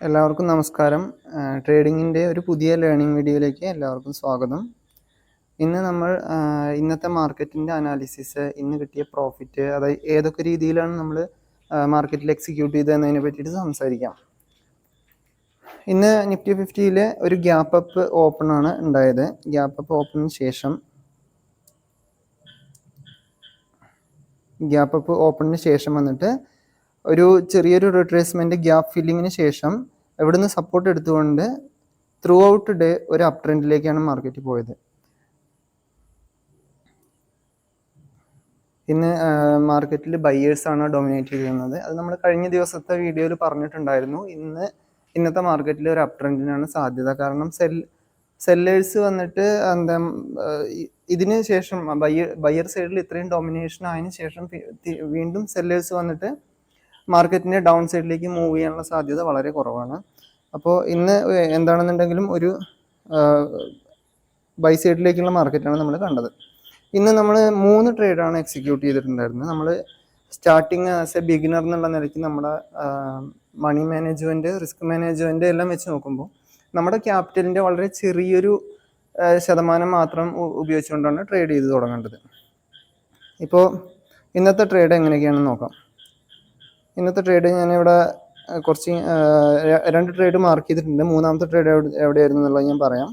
എല്ലാവർക്കും നമസ്കാരം. ട്രേഡിങ്ങിൻ്റെ ഒരു പുതിയ ലേണിംഗ് വീഡിയോയിലേക്ക് എല്ലാവർക്കും സ്വാഗതം. ഇന്ന് നമ്മൾ ഇന്നത്തെ മാർക്കറ്റിൻ്റെ അനാലിസിസ്, ഇന്ന് കിട്ടിയ പ്രോഫിറ്റ്, അതായത് ഏതൊക്കെ രീതിയിലാണ് നമ്മൾ മാർക്കറ്റിൽ എക്സിക്യൂട്ട് ചെയ്തതെന്നതിനെ പറ്റിയിട്ട് സംസാരിക്കാം. ഇന്ന് നിഫ്റ്റി 50 ഒരു ഗ്യാപ്പ് അപ്പ് ഓപ്പൺ ആണ് ഉണ്ടായത്. ഗ്യാപ്പ് അപ്പ് ഓപ്പണിന് ശേഷം വന്നിട്ട് ഒരു ചെറിയൊരു റിട്രേസ്മെൻറ്റ് ഗ്യാപ്പ് ഫില്ലിങ്ങിന് ശേഷം ഇവിടുന്ന് സപ്പോർട്ട് എടുത്തുകൊണ്ട് ത്രൂ ഔട്ട് ഡേ ഒരു അപ് ട്രെൻഡിലേക്കാണ് മാർക്കറ്റ് പോയത്. ഇന്ന് മാർക്കറ്റിൽ ബയ്യേഴ്സാണ് ഡൊമിനേറ്റ് ചെയ്യുന്നത്. അത് നമ്മൾ കഴിഞ്ഞ ദിവസത്തെ വീഡിയോയിൽ പറഞ്ഞിട്ടുണ്ടായിരുന്നു. ഇന്നത്തെ മാർക്കറ്റിൽ ഒരു അപ് ട്രെൻഡിനാണ് സാധ്യത. കാരണം സെല്ലേഴ്സ് വന്നിട്ട് ഇതിന് ശേഷം ബയ്യർ സൈഡിൽ ഇത്രയും ഡൊമിനേഷൻ ആയതിനു ശേഷം വീണ്ടും സെല്ലേഴ്സ് വന്നിട്ട് മാർക്കറ്റിൻ്റെ ഡൗൺ സൈഡിലേക്ക് മൂവ് ചെയ്യാനുള്ള സാധ്യത വളരെ കുറവാണ്. അപ്പോൾ ഇന്ന് എന്താണെന്നുണ്ടെങ്കിലും ഒരു ബൈ സൈഡിലേക്കുള്ള മാർക്കറ്റാണ് നമ്മൾ കണ്ടത്. ഇന്ന് നമ്മൾ 3 ട്രേഡാണ് എക്സിക്യൂട്ട് ചെയ്തിട്ടുണ്ടായിരുന്നത്. നമ്മൾ സ്റ്റാർട്ടിങ് ആസ് എ ബിഗിനർ എന്നുള്ള നിലയ്ക്ക് നമ്മുടെ മണി മാനേജ്മെൻറ്റ്, റിസ്ക് മാനേജ്മെൻറ്റ് എല്ലാം വെച്ച് നോക്കുമ്പോൾ നമ്മുടെ ക്യാപിറ്റലിൻ്റെ വളരെ ചെറിയൊരു ശതമാനം മാത്രം ഉപയോഗിച്ചുകൊണ്ടാണ് ട്രേഡ് ചെയ്ത് തുടങ്ങേണ്ടത്. ഇപ്പോൾ ഇന്നത്തെ ട്രേഡ് എങ്ങനെയൊക്കെയാണെന്ന് നോക്കാം. ഇന്നത്തെ ട്രേഡ് ഞാനിവിടെ കുറച്ച് 2 ട്രേഡ് മാർക്ക് ചെയ്തിട്ടുണ്ട്. മൂന്നാമത്തെ ട്രേഡ് എവിടെയായിരുന്നു എന്നുള്ളത് ഞാൻ പറയാം.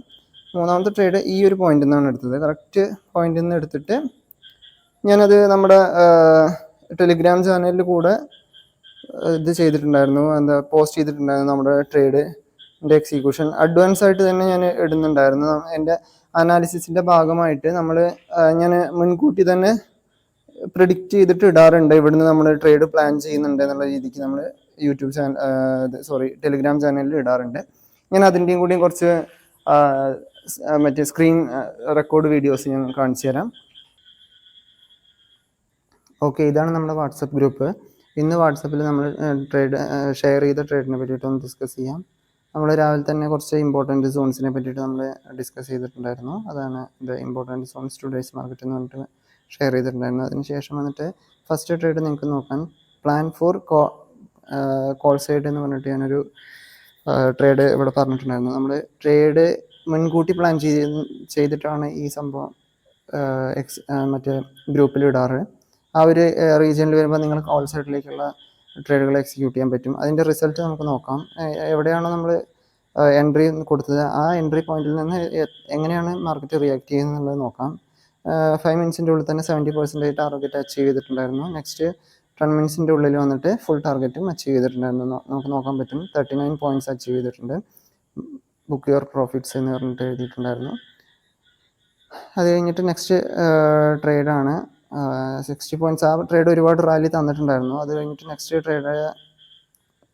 മൂന്നാമത്തെ ട്രേഡ് ഈ ഒരു പോയിന്റിൽ നിന്നാണ് എടുത്തത്. കറക്റ്റ് പോയിന്റിൽ നിന്ന് എടുത്തിട്ട് ഞാനത് നമ്മുടെ ടെലിഗ്രാം ചാനലിൽ കൂടെ ഇത് ചെയ്തിട്ടുണ്ടായിരുന്നു, പോസ്റ്റ് ചെയ്തിട്ടുണ്ടായിരുന്നു. നമ്മുടെ ട്രേഡിൻ്റെ എക്സിക്യൂഷൻ അഡ്വാൻസ് ആയിട്ട് തന്നെ ഞാൻ ഇടുന്നുണ്ടായിരുന്നു. എൻ്റെ അനാലിസിസിൻ്റെ ഭാഗമായിട്ട് ഞാൻ മുൻകൂട്ടി തന്നെ പ്രിഡിക്റ്റ് ചെയ്തിട്ട് ഇടാറുണ്ട്. ഇവിടുന്ന് നമ്മൾ ട്രേഡ് പ്ലാൻ ചെയ്യുന്നുണ്ട് എന്നുള്ള രീതിക്ക് നമ്മൾ ടെലിഗ്രാം ചാനലിൽ ഇടാറുണ്ട്. ഞാൻ അതിൻ്റെയും കൂടിയും കുറച്ച് മറ്റേ സ്ക്രീൻ റെക്കോർഡ് വീഡിയോസ് ഞാൻ കാണിച്ചു തരാം. ഓക്കെ, ഇതാണ് നമ്മുടെ വാട്സപ്പ് ഗ്രൂപ്പ്. ഇന്ന് വാട്സപ്പിൽ നമ്മൾ ഷെയർ ചെയ്ത ട്രേഡിനെ പറ്റിയിട്ടൊന്ന് ഡിസ്കസ് ചെയ്യാം. നമ്മൾ രാവിലെ തന്നെ കുറച്ച് ഇമ്പോർട്ടൻറ്റ് സോൺസിനെ പറ്റിയിട്ട് നമ്മൾ ഡിസ്കസ് ചെയ്തിട്ടുണ്ടായിരുന്നു. അതാണ് ഇത് ഇമ്പോർട്ടൻറ്റ് സോൺസ് ടുഡേയ്സ് മാർക്കറ്റ് എന്ന് പറഞ്ഞിട്ട് ഷെയർ ചെയ്തിട്ടുണ്ടായിരുന്നു. അതിനുശേഷം വന്നിട്ട് ഫസ്റ്റ് ട്രേഡ് നിങ്ങൾക്ക് നോക്കാൻ പ്ലാൻ ഫോർ കോൾ സൈഡ് എന്ന് പറഞ്ഞിട്ട് ഞാനൊരു ട്രേഡ് ഇവിടെ പറഞ്ഞിട്ടുണ്ടായിരുന്നു. നമ്മൾ ട്രേഡ് മുൻകൂട്ടി പ്ലാൻ ചെയ്തിട്ടാണ് ഈ സംഭവം മറ്റേ ഗ്രൂപ്പിൽ ഇടാറ്. ആ ഒരു റീജിയനിൽ വരുമ്പോൾ നിങ്ങൾ കോൾ സൈഡിലേക്കുള്ള ട്രേഡുകൾ എക്സിക്യൂട്ട് ചെയ്യാൻ പറ്റും. അതിൻ്റെ റിസൾട്ട് നമുക്ക് നോക്കാം. എവിടെയാണോ നമ്മൾ എൻട്രി കൊടുത്തത് ആ എൻട്രി പോയിന്റിൽ നിന്ന് എങ്ങനെയാണ് മാർക്കറ്റ് റിയാക്ട് ചെയ്യുന്നത് എന്നുള്ളത് നോക്കാം. 5 മിനിറ്റ്സിൻ്റെ ഉള്ളിൽ തന്നെ 70% ടാർഗറ്റ് അച്ചീവ് ചെയ്തിട്ടുണ്ടായിരുന്നു. നെക്സ്റ്റ് 10 മിനിറ്റ്സിൻ്റെ ഉള്ളിൽ വന്നിട്ട് ഫുൾ ടാർഗറ്റും അച്ചീവ് ചെയ്തിട്ടുണ്ടായിരുന്നു. നമുക്ക് നോക്കാൻ പറ്റും. 39 പോയിന്റ്സ് അച്ചീവ് ചെയ്തിട്ടുണ്ട്. ബുക്ക് യുവർ പ്രോഫിറ്റ്സ് എന്ന് പറഞ്ഞിട്ട് എഴുതിയിട്ടുണ്ടായിരുന്നു. അത് കഴിഞ്ഞിട്ട് നെക്സ്റ്റ് ട്രേഡാണ് 60 പോയിന്റ്സ്. ആ ട്രേഡ് ഒരുപാട് റാലി തന്നിട്ടുണ്ടായിരുന്നു. അത് കഴിഞ്ഞിട്ട് നെക്സ്റ്റ് ട്രേഡ്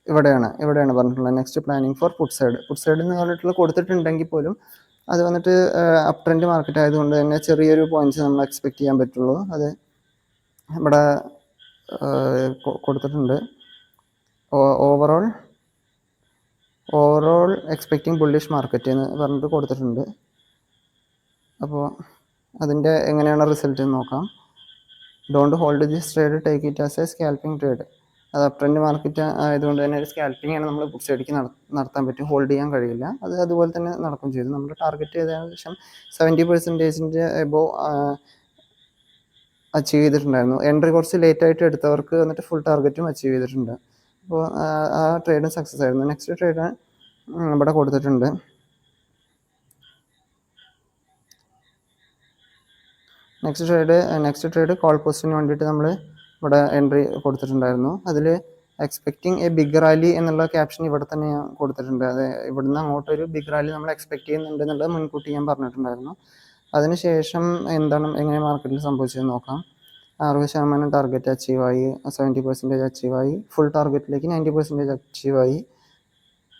ഇവിടെയാണ് പറഞ്ഞിട്ടുള്ളത്. Next planning for put side എന്ന് പറഞ്ഞിട്ടുള്ള കൊടുത്തിട്ടുണ്ടെങ്കിൽ പോലും അത് വന്നിട്ട് അപ് ട്രെൻഡ് മാർക്കറ്റ് ആയതുകൊണ്ട് തന്നെ ചെറിയൊരു പോയിന്റ്സ് നമ്മൾ എക്സ്പെക്ട് ചെയ്യാൻ പറ്റുള്ളൂ. അത് ഇവിടെ കൊടുത്തിട്ടുണ്ട്. ഓവറോൾ എക്സ്പെക്റ്റിംഗ് ബുള്ളിഷ് മാർക്കറ്റ് എന്ന് പറഞ്ഞിട്ട് കൊടുത്തിട്ടുണ്ട്. അപ്പോൾ അതിൻ്റെ എങ്ങനെയാണ് റിസൾട്ട് എന്ന് നോക്കാം. Don't hold this trade, take it as A scalping trade. അത് അപ് ട്രെൻഡ് മാർക്കറ്റ് ആയതുകൊണ്ട് തന്നെ ഒരു സ്കാൽപ്പിംഗ് ആണ് നമ്മൾ പുട്ട് സൈഡിലേക്ക് നടത്താൻ പറ്റും. ഹോൾഡ് ചെയ്യാൻ കഴിയില്ല. അത് അതുപോലെ തന്നെ നടക്കും ചെയ്തു. നമ്മുടെ ടാർഗറ്റ് ഏകദേശം 70% എബോവ് അച്ചീവ് ചെയ്തിട്ടുണ്ടായിരുന്നു. എൻട്രി കുറച്ച് ലേറ്റ് ആയിട്ട് എടുത്തവർക്ക് വന്നിട്ട് ഫുൾ ടാർഗറ്റും അച്ചീവ് ചെയ്തിട്ടുണ്ട്. അപ്പോൾ ആ ട്രേഡും സക്സസ് ആയിരുന്നു. നെക്സ്റ്റ് ട്രേഡ് ഇവിടെ കൊടുത്തിട്ടുണ്ട്. നെക്സ്റ്റ് ട്രേഡ് കോൾ പോസ്റ്റിന് വേണ്ടിയിട്ട് നമ്മൾ ഇവിടെ എൻട്രി കൊടുത്തിട്ടുണ്ടായിരുന്നു. അതിൽ എക്സ്പെക്റ്റിംഗ് എ ബിഗ് റാലി എന്നുള്ള ക്യാപ്ഷൻ ഇവിടെ തന്നെ ഞാൻ കൊടുത്തിട്ടുണ്ട്. അത് ഇവിടുന്ന് അങ്ങോട്ടൊരു ബിഗ് റാലി നമ്മൾ എക്സ്പെക്ട് ചെയ്യുന്നുണ്ട് എന്നുള്ളത് മുൻകൂട്ടി ഞാൻ പറഞ്ഞിട്ടുണ്ടായിരുന്നു. അതിനുശേഷം എങ്ങനെ മാർക്കറ്റിൽ സംഭവിച്ചതെന്ന് നോക്കാം. 60% ടാർഗറ്റ് അച്ചീവായി, 70% അച്ചീവായി, ഫുൾ ടാർഗറ്റിലേക്ക് 90% അച്ചീവായി.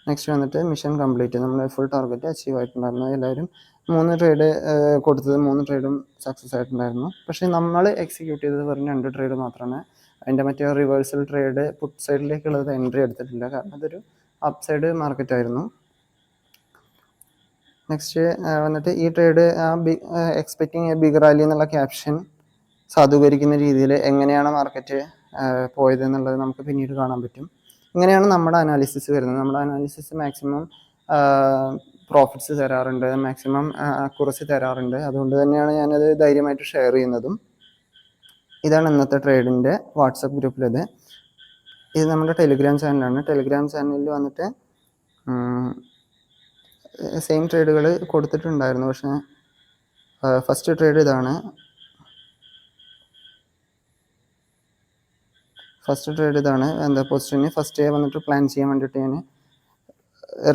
നെക്സ്റ്റ് വന്നിട്ട് മിഷൻ കംപ്ലീറ്റ്, നമ്മൾ ഫുൾ ടാർഗറ്റ് അച്ചീവ് ആയിട്ടുണ്ടായിരുന്നു. എല്ലാവരും 3 ട്രേഡ് കൊടുത്തത് 3 ട്രേഡും സക്സസ് ആയിട്ടുണ്ടായിരുന്നു. പക്ഷേ നമ്മൾ എക്സിക്യൂട്ട് ചെയ്തത് വെറും 2 ട്രേഡ് മാത്രമാണ്. അതിൻ്റെ മറ്റേ റിവേഴ്സൽ ട്രേഡ് പുട്ട് സൈഡിലേക്കുള്ളത് എൻട്രി എടുത്തിട്ടില്ല. കാരണം അതൊരു അപ്പ് സൈഡ് മാർക്കറ്റ് ആയിരുന്നു. നെക്സ്റ്റ് വന്നിട്ട് ഈ trade expecting a big rally എന്നുള്ള ക്യാപ്ഷൻ സാധൂകരിക്കുന്ന രീതിയിൽ എങ്ങനെയാണ് മാർക്കറ്റ് പോയത് എന്നുള്ളത് നമുക്ക് പിന്നീട് കാണാൻ പറ്റും. ഇങ്ങനെയാണ് നമ്മുടെ അനാലിസിസ് വരുന്നത്. നമ്മുടെ അനാലിസിസ് മാക്സിമം പ്രോഫിറ്റ്സ് തരാറുണ്ട്, മാക്സിമം അക്യുറസി തരാറുണ്ട്. അതുകൊണ്ട് തന്നെയാണ് ഞാനത് ധൈര്യമായിട്ട് ഷെയർ ചെയ്യുന്നതും. ഇതാണ് ഇന്നത്തെ ട്രേഡിൻ്റെ വാട്സപ്പ് ഗ്രൂപ്പിലത്. ഇത് നമ്മുടെ ടെലിഗ്രാം ചാനലാണ്. ടെലിഗ്രാം ചാനലിൽ വന്നിട്ട് സെയിം ട്രേഡുകൾ കൊടുത്തിട്ടുണ്ടായിരുന്നു. പക്ഷേ ഫസ്റ്റ് ട്രേഡ് ഇതാണ്. എന്താ പൊസിഷന് ഫസ്റ്റ് വന്നിട്ട് പ്ലാൻ ചെയ്യാൻ വേണ്ടിയിട്ട് ഞാൻ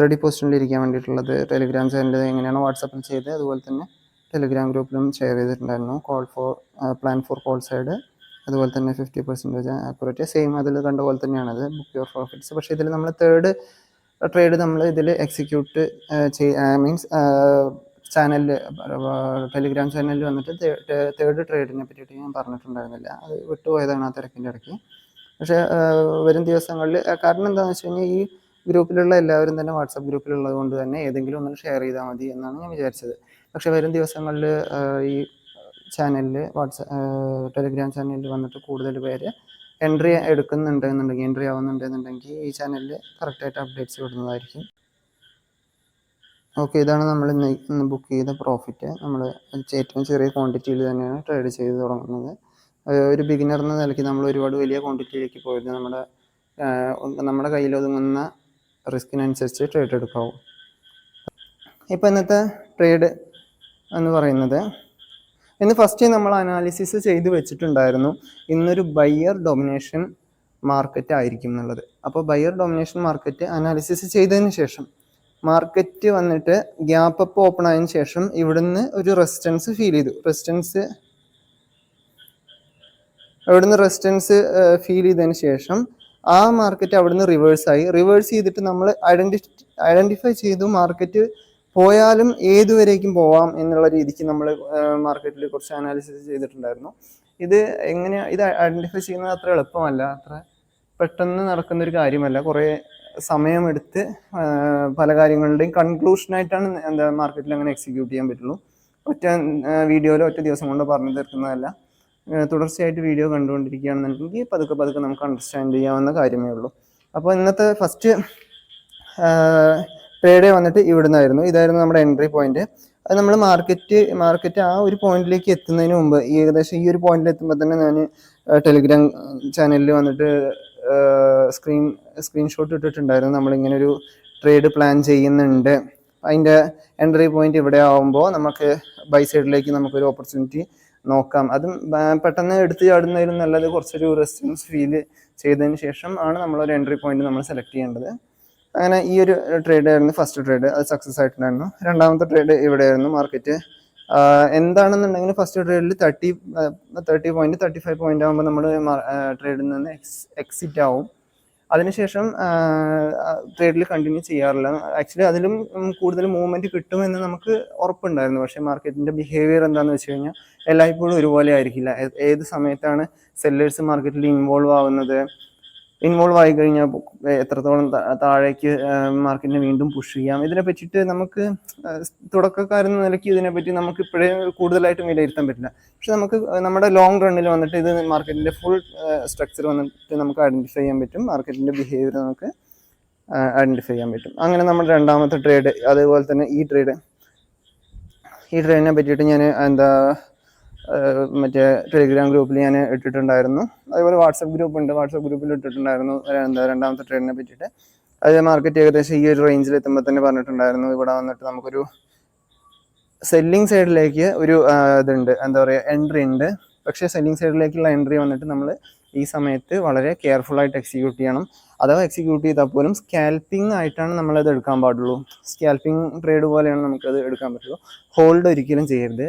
റെഡി പൊസിഷനിൽ ഇരിക്കാൻ വേണ്ടിയിട്ടുള്ളത് ടെലിഗ്രാം ചാനലിൽ എങ്ങനെയാണ് വാട്സപ്പിൽ ചെയ്ത് അതുപോലെ തന്നെ ടെലിഗ്രാം ഗ്രൂപ്പിലും ഷെയർ ചെയ്തിട്ടുണ്ടായിരുന്നു. പ്ലാൻ ഫോർ കോൾ സൈഡ്, അതുപോലെ തന്നെ 50% അക്യുറേറ്റ്, സെയിം അതിൽ കണ്ട പോലെ തന്നെയാണത്, ബുക്ക് യുവർ പ്രോഫിറ്റ്സ്. പക്ഷേ ഇതിൽ നമ്മൾ തേർഡ് ട്രേഡ് നമ്മൾ ഇതിൽ എക്സിക്യൂട്ട് മീൻസ് ചാനലിൽ ടെലിഗ്രാം ചാനലിൽ വന്നിട്ട് തേർഡ് ട്രേഡിനെ പറ്റിയിട്ട് ഞാൻ പറഞ്ഞിട്ടുണ്ടായിരുന്നില്ല. അത് വിട്ടുപോയതാണ് ആ തിരക്കിൻ്റെ ഇടയ്ക്ക്. പക്ഷേ വരും ദിവസങ്ങളിൽ, കാരണം എന്താണെന്ന് വെച്ച് കഴിഞ്ഞാൽ ഈ ഗ്രൂപ്പിലുള്ള എല്ലാവരും തന്നെ വാട്സപ്പ് ഗ്രൂപ്പിലുള്ളത് കൊണ്ട് തന്നെ ഏതെങ്കിലും ഒന്ന് ഷെയർ ചെയ്താൽ മതി എന്നാണ് ഞാൻ വിചാരിച്ചത്. പക്ഷേ വരും ദിവസങ്ങളിൽ ഈ ചാനലിൽ ടെലിഗ്രാം ചാനലിൽ വന്നിട്ട് കൂടുതൽ പേര് എൻട്രി ആവുന്നുണ്ടെന്നുണ്ടെങ്കിൽ ഈ ചാനലിൽ കറക്റ്റായിട്ട് അപ്ഡേറ്റ്സ് വിടുന്നതായിരിക്കും. ഓക്കെ, ഇതാണ് നമ്മൾ ഇന്ന് ബുക്ക് ചെയ്ത പ്രോഫിറ്റ്. നമ്മൾ ഏറ്റവും ചെറിയ ക്വാണ്ടിറ്റിയിൽ തന്നെയാണ് ട്രേഡ് ചെയ്ത് തുടങ്ങുന്നത്. ഒരു ബിഗിനർ എന്ന നിലയ്ക്ക് നമ്മൾ ഒരുപാട് വലിയ ക്വാണ്ടിറ്റിയിലേക്ക് പോയത് നമ്മുടെ കയ്യിൽ ഒതുങ്ങുന്ന റിസ്കിനനുസരിച്ച് ട്രേഡ് എടുക്കാവും. ഇപ്പോൾ ഇന്നത്തെ ട്രേഡ് എന്ന് പറയുന്നത്, ഇന്ന് ഫസ്റ്റ് നമ്മൾ അനാലിസിസ് ചെയ്ത് വെച്ചിട്ടുണ്ടായിരുന്നു ഇന്നൊരു ബയ്യർ ഡൊമിനേഷൻ മാർക്കറ്റ് ആയിരിക്കും എന്നുള്ളത്. അപ്പോൾ ബയ്യർ ഡൊമിനേഷൻ മാർക്കറ്റ് അനാലിസിസ് ചെയ്തതിന് ശേഷം മാർക്കറ്റ് വന്നിട്ട് ഗ്യാപ്പ് അപ്പ് ഓപ്പൺ ആയതിനു ശേഷം ഇവിടുന്ന് ഒരു റെസിസ്റ്റൻസ് ഫീൽ ചെയ്തു. റെസിസ്റ്റൻസ് ഫീൽ ചെയ്തതിന് ശേഷം ആ മാർക്കറ്റ് അവിടുന്ന് റിവേഴ്സ് ചെയ്തിട്ട് നമ്മൾ ഐഡന്റിഫൈ ചെയ്തു മാർക്കറ്റ് പോയാലും ഏതുവരേക്കും പോവാം എന്നുള്ള രീതിക്ക് നമ്മൾ മാർക്കറ്റിൽ കുറച്ച് അനാലിസിസ് ചെയ്തിട്ടുണ്ടായിരുന്നു. ഇത് ഐഡന്റിഫൈ ചെയ്യുന്നത് അത്ര എളുപ്പമല്ല, അത്ര പെട്ടെന്ന് നടക്കുന്നൊരു കാര്യമല്ല. കുറേ സമയമെടുത്ത് പല കാര്യങ്ങളുടെയും കൺക്ലൂഷനായിട്ടാണ് മാർക്കറ്റിൽ അങ്ങനെ എക്സിക്യൂട്ട് ചെയ്യാൻ പറ്റുള്ളൂ. ഒറ്റ വീഡിയോയിലോ ഒറ്റ ദിവസം കൊണ്ട് പറഞ്ഞു തീർക്കുന്നതല്ല. തുടർച്ചയായിട്ട് വീഡിയോ കണ്ടുകൊണ്ടിരിക്കുകയാണെന്നുണ്ടെങ്കിൽ പതുക്കെ നമുക്ക് അണ്ടർസ്റ്റാൻഡ് ചെയ്യാവുന്ന കാര്യമേ ഉള്ളൂ. അപ്പോൾ ഇന്നത്തെ ഫസ്റ്റ് ട്രേഡ് വന്നിട്ട് ഇതായിരുന്നു നമ്മുടെ എൻട്രി പോയിന്റ്. അത് നമ്മൾ മാർക്കറ്റ് ആ ഒരു പോയിന്റിലേക്ക് എത്തുന്നതിന് മുമ്പ്, ഏകദേശം ഈ ഒരു പോയിന്റിൽ എത്തുമ്പോൾ തന്നെ ഞാൻ ടെലിഗ്രാം ചാനലിൽ വന്നിട്ട് സ്ക്രീൻഷോട്ട് ഇട്ടിട്ടുണ്ടായിരുന്നു. നമ്മളിങ്ങനെ ഒരു ട്രേഡ് പ്ലാൻ ചെയ്യുന്നുണ്ട്, അതിൻ്റെ എൻട്രി പോയിന്റ് ഇവിടെ ആവുമ്പോൾ നമുക്ക് ബൈ സൈഡിലേക്ക് നമുക്കൊരു ഓപ്പർച്യൂണിറ്റി നോക്കാം. അതും പെട്ടെന്ന് എടുത്ത് ചാടുന്നതിലും നല്ലത് കുറച്ചൊരു റെസിസ്റ്റൻസ് ഫീൽ ചെയ്തതിന് ശേഷം ആണ് നമ്മളൊരു എൻട്രി പോയിന്റ് നമ്മൾ സെലക്ട് ചെയ്യേണ്ടത്. അങ്ങനെ ഈ ഒരു ട്രേഡ് ആയിരുന്നു ഫസ്റ്റ് ട്രേഡ്, അത് സക്സസ് ആയിട്ടുണ്ടായിരുന്നു. രണ്ടാമത്തെ ട്രേഡ് ഇവിടെയായിരുന്നു. മാർക്കറ്റ് എന്താണെന്നുണ്ടെങ്കിൽ ഫസ്റ്റ് ട്രേഡിൽ 35 പോയിന്റ് ആകുമ്പോൾ നമ്മൾ ട്രേഡിൽ നിന്ന് എക്സിറ്റ് ആവും. അതിനുശേഷം ട്രേഡിൽ കണ്ടിന്യൂ ചെയ്യാറില്ല. ആക്ച്വലി അതിലും കൂടുതൽ മൂവ്മെന്റ് കിട്ടുമെന്ന് നമുക്ക് ഉറപ്പുണ്ടായിരുന്നു. പക്ഷേ മാർക്കറ്റിന്റെ ബിഹേവിയർ എന്താണെന്ന് വെച്ച് കഴിഞ്ഞാൽ എല്ലായ്പ്പോഴും ഒരുപോലെ ആയിരിക്കില്ല. ഏത് സമയത്താണ് സെല്ലേഴ്സ് മാർക്കറ്റിൽ ഇൻവോൾവ് ആയി കഴിഞ്ഞാൽ എത്രത്തോളം താഴേക്ക് മാർക്കറ്റിനെ വീണ്ടും പുഷ് ചെയ്യാം, ഇതിനെ പറ്റിയിട്ട് നമുക്ക് തുടക്കക്കാരെന്ന നിലയ്ക്ക് ഇതിനെപ്പറ്റി നമുക്ക് ഇപ്പോഴേ കൂടുതലായിട്ടും വിലയിരുത്താൻ പറ്റില്ല. പക്ഷെ നമുക്ക് നമ്മുടെ ലോങ് റണ്ണിൽ വന്നിട്ട് ഇത് മാർക്കറ്റിന്റെ ഫുൾ സ്ട്രക്ചർ വന്നിട്ട് നമുക്ക് ഐഡന്റിഫൈ ചെയ്യാൻ പറ്റും, മാർക്കറ്റിന്റെ ബിഹേവിയർ നമുക്ക് ഐഡന്റിഫൈ ചെയ്യാൻ പറ്റും. അങ്ങനെ നമ്മുടെ രണ്ടാമത്തെ ട്രേഡ്, അതേപോലെ തന്നെ ഈ ട്രേഡിനെ പറ്റിയിട്ട് ഞാൻ മറ്റേ ടെലിഗ്രാം ഗ്രൂപ്പിൽ ഞാൻ ഇട്ടിട്ടുണ്ടായിരുന്നു. അതേപോലെ വാട്സപ്പ് ഗ്രൂപ്പിൽ ഇട്ടിട്ടുണ്ടായിരുന്നു രണ്ടാമത്തെ ട്രേഡിനെ പറ്റിയിട്ട്. അത് മാർക്കറ്റ് ഏകദേശം ഈ ഒരു റേഞ്ചിൽ എത്തുമ്പോൾ തന്നെ പറഞ്ഞിട്ടുണ്ടായിരുന്നു ഇവിടെ വന്നിട്ട് നമുക്കൊരു സെല്ലിംഗ് സൈഡിലേക്ക് ഒരു ഇതുണ്ട്, എൻട്രി ഉണ്ട്. പക്ഷേ സെല്ലിംഗ് സൈഡിലേക്കുള്ള എൻട്രി വന്നിട്ട് നമ്മൾ ഈ സമയത്ത് വളരെ കെയർഫുൾ ആയിട്ട് എക്സിക്യൂട്ട് ചെയ്യണം. അഥവാ എക്സിക്യൂട്ട് ചെയ്താൽ പോലും സ്കാൽപ്പിംഗ് ആയിട്ടാണ് നമ്മളത് എടുക്കാൻ പാടുള്ളൂ. സ്കാൽപ്പിംഗ് ട്രേഡ് പോലെയാണ് നമുക്കത് എടുക്കാൻ പറ്റുള്ളൂ. ഹോൾഡ് ഒരിക്കലും ചെയ്യരുത്.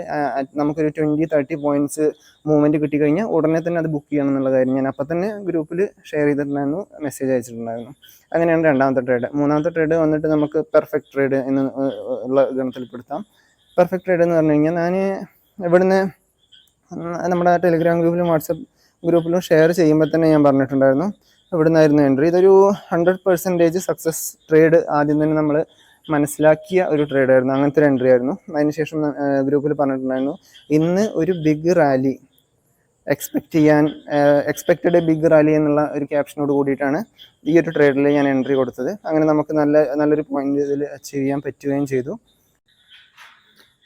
നമുക്കൊരു 20-30 പോയിന്റ്സ് മൂവ്മെന്റ് കിട്ടിക്കഴിഞ്ഞാൽ ഉടനെ തന്നെ അത് ബുക്ക് ചെയ്യണം എന്നുള്ള കാര്യം ഞാൻ അപ്പം തന്നെ ഗ്രൂപ്പിൽ ഷെയർ ചെയ്തിട്ടുണ്ടായിരുന്നു, മെസ്സേജ് അയച്ചിട്ടുണ്ടായിരുന്നു. അങ്ങനെയാണ് രണ്ടാമത്തെ ട്രേഡ്. മൂന്നാമത്തെ ട്രേഡ് വന്നിട്ട് നമുക്ക് പെർഫെക്റ്റ് ട്രേഡ് എന്ന് ഉള്ള ഗണത്തിൽപ്പെടുത്താം. പെർഫെക്റ്റ് ട്രേഡ് എന്ന് പറഞ്ഞു കഴിഞ്ഞാൽ ഞാൻ ഇവിടുന്ന് നമ്മുടെ ടെലിഗ്രാം ഗ്രൂപ്പിലും വാട്സപ്പ് ഗ്രൂപ്പിലും ഷെയർ ചെയ്യുമ്പോൾ തന്നെ ഞാൻ പറഞ്ഞിട്ടുണ്ടായിരുന്നു ഇവിടുന്നായിരുന്നു എൻട്രി. ഇതൊരു 100% സക്സസ് ട്രേഡ് ആദ്യം തന്നെ നമ്മൾ മനസ്സിലാക്കിയ ഒരു ട്രേഡ് ആയിരുന്നു. അങ്ങനത്തെ ഒരു എൻട്രി ആയിരുന്നു. അതിനുശേഷം ഗ്രൂപ്പിൽ പറഞ്ഞിട്ടുണ്ടായിരുന്നു ഇന്ന് ഒരു big rally expected big rally എന്നുള്ള ഒരു ക്യാപ്ഷനോട് കൂടിയിട്ടാണ് ഈ ഒരു ട്രേഡിൽ ഞാൻ എൻട്രി കൊടുത്തത്. അങ്ങനെ നമുക്ക് നല്ലൊരു പോയിന്റ് ഇതിൽ അച്ചീവ് ചെയ്യാൻ പറ്റുകയും ചെയ്തു.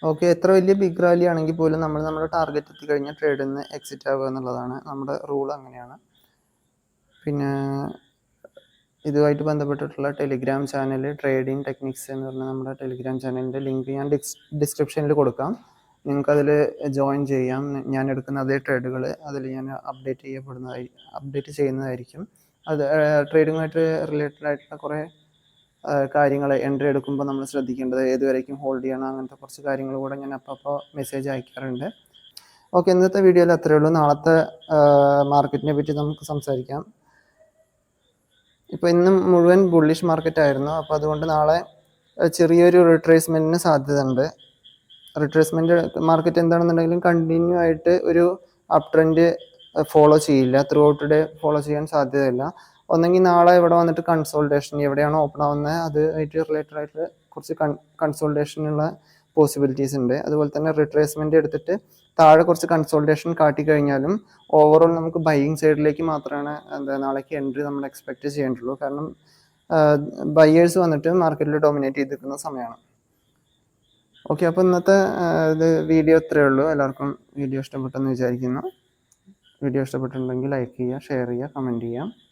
ഓക്കെ, എത്ര വലിയ ബിഗ് റാലി ആണെങ്കിൽ പോലും നമ്മൾ നമ്മുടെ ടാർഗറ്റ് എത്തിക്കഴിഞ്ഞാൽ ട്രേഡിൽ നിന്ന് എക്സിറ്റ് ആവുക എന്നുള്ളതാണ് നമ്മുടെ റൂൾ. അങ്ങനെയാണ്. പിന്നെ ഇതുമായിട്ട് ബന്ധപ്പെട്ടിട്ടുള്ള ടെലിഗ്രാം ചാനൽ ട്രേഡിംഗ് ടെക്നിക്സ് എന്ന് പറഞ്ഞ നമ്മുടെ ടെലിഗ്രാം ചാനലിൻ്റെ ലിങ്ക് ഞാൻ ഡിസ്ക്രിപ്ഷനിൽ കൊടുക്കാം. നിങ്ങൾക്കതിൽ ജോയിൻ ചെയ്യാം. ഞാൻ എടുക്കുന്ന അതേ ട്രേഡുകൾ അതിൽ ഞാൻ അപ്ഡേറ്റ് ചെയ്യുന്നതായിരിക്കും. അത് ട്രേഡിങ്ങുമായിട്ട് റിലേറ്റഡ് ആയിട്ടുള്ള കുറേ കാര്യങ്ങൾ എൻട്രി എടുക്കുമ്പോൾ നമ്മൾ ശ്രദ്ധിക്കേണ്ടത് ഏതുവരേക്കും ഹോൾഡ് ചെയ്യണം, അങ്ങനത്തെ കുറച്ച് കാര്യങ്ങൾ കൂടെ ഞാൻ അപ്പോൾ മെസ്സേജ് അയക്കാറുണ്ട്. ഓക്കെ, ഇന്നത്തെ വീഡിയോയിൽ അത്രയേ ഉള്ളൂ. നാളത്തെ മാർക്കറ്റിനെ പറ്റി നമുക്ക് സംസാരിക്കാം. ഇപ്പോൾ ഇന്നും മുഴുവൻ ബുള്ളിഷ് മാർക്കറ്റ് ആയിരുന്നു. അപ്പോൾ അതുകൊണ്ട് നാളെ ചെറിയൊരു റിട്രേസ്മെൻറ്റിന് സാധ്യതയുണ്ട്. റിട്രേസ്മെൻറ്റ് മാർക്കറ്റ് എന്താണെന്നുണ്ടെങ്കിലും കണ്ടിന്യൂ ആയിട്ട് ഒരു അപ് ട്രെൻഡ് ഫോളോ ചെയ്യില്ല, ത്രൂ ഔട്ട് ഡേ ഫോളോ ചെയ്യാൻ സാധ്യതയില്ല. ഒന്നെങ്കിൽ നാളെ ഇവിടെ വന്നിട്ട് കൺസോൾട്ടേഷൻ എവിടെയാണോ ഓപ്പൺ ആവുന്നത് അത് ആയിട്ട് റിലേറ്റഡ് ആയിട്ട് കുറച്ച് കൺസോൾട്ടേഷനുള്ള പോസിബിലിറ്റീസ് ഉണ്ട്. അതുപോലെ തന്നെ റിട്രേസ്മെൻറ്റ് എടുത്തിട്ട് താഴെ കുറച്ച് കൺസോൾട്ടേഷൻ കാട്ടിക്കഴിഞ്ഞാലും ഓവറോൾ നമുക്ക് ബൈയിങ് സൈഡിലേക്ക് മാത്രമാണ് നാളേക്ക് എൻട്രി നമ്മൾ എക്സ്പെക്റ്റ് ചെയ്യേണ്ടുള്ളൂ. കാരണം ബയേഴ്സ് വന്നിട്ട് മാർക്കറ്റിൽ ഡോമിനേറ്റ് ചെയ്തിരിക്കുന്ന സമയമാണ്. ഓക്കെ, അപ്പോൾ ഇന്നത്തെ വീഡിയോ ഇത്രയേ ഉള്ളൂ. എല്ലാവർക്കും വീഡിയോ ഇഷ്ടപ്പെട്ടെന്ന് വിചാരിക്കുന്നു. വീഡിയോ ഇഷ്ടപ്പെട്ടിട്ടുണ്ടെങ്കിൽ ലൈക്ക് ചെയ്യുക, ഷെയർ ചെയ്യുക, കമൻറ്റ് ചെയ്യുക.